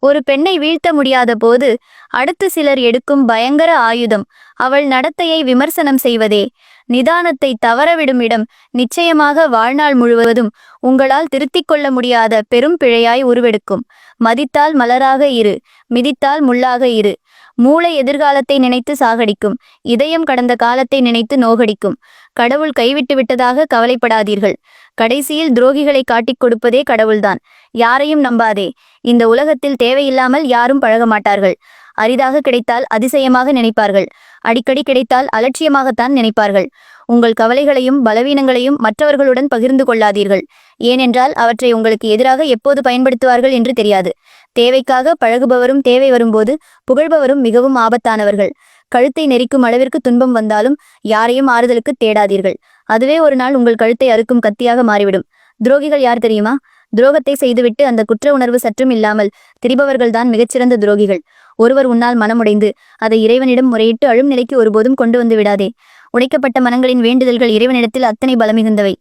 ஒரு பெண்ணை வீழ்த்த முடியாத போது அடுத்து சிலர் எடுக்கும் பயங்கர ஆயுதம் அவள் நடத்தையை விமர்சனம் செய்வதே. நிதானத்தை தவறவிடும் இடம் நிச்சயமாக வாழ்நாள் முழுவதும் உங்களால் திருத்திக் கொள்ள முடியாத பெரும் பிழையாய் உருவெடுக்கும். மதித்தால் மலராக இரு, மிதித்தால் முள்ளாக இரு. மூளை எதிர்காலத்தை நினைத்து சாகடிக்கும், இதயம் கடந்த காலத்தை நினைத்து நோகடிக்கும். கடவுள் கைவிட்டு விட்டதாக கவலைப்படாதீர்கள். கடைசியில் துரோகிகளை காட்டிக் கொடுப்பதே கடவுள்தான். யாரையும் நம்பாதே. இந்த உலகத்தில் தேவையில்லாமல் யாரும் பழக மாட்டார்கள். அரிதாக கிடைத்தால் அதிசயமாக நினைப்பார்கள். அடிக்கடி கிடைத்தால் அலட்சியமாகத்தான் நினைப்பார்கள். உங்கள் கவலைகளையும் பலவீனங்களையும் மற்றவர்களுடன் பகிர்ந்து கொள்ளாதீர்கள். ஏனென்றால் அவற்றை உங்களுக்கு எதிராக எப்போது பயன்படுத்துவார்கள் என்று தெரியாது. தேவைக்காக பழகுபவரும் தேவை வரும்போது புகழ்பவரும் மிகவும் ஆபத்தானவர்கள். கழுத்தை நெரிக்கும் அளவிற்கு துன்பம் வந்தாலும் யாரையும் ஆறுதலுக்கு தேடாதீர்கள். அதுவே ஒரு நாள் உங்கள் கழுத்தை அறுக்கும் கத்தியாக மாறிவிடும். துரோகிகள் யார் தெரியுமா? துரோகத்தை செய்துவிட்டு அந்த குற்ற உணர்வு சற்றும் இல்லாமல் திரிபவர்கள்தான் மிகச்சிறந்த துரோகிகள். ஒருவர் உன்னால் மனமுடைந்து அதை இறைவனிடம் முறையிட்டு அழும் நிலைக்கு ஒருபோதும் கொண்டு வந்து விடாதே. உடைக்கப்பட்ட மனங்களின் வேண்டுதல்கள் இறைவனிடத்தில் அத்தனை பலமிகுந்தவை.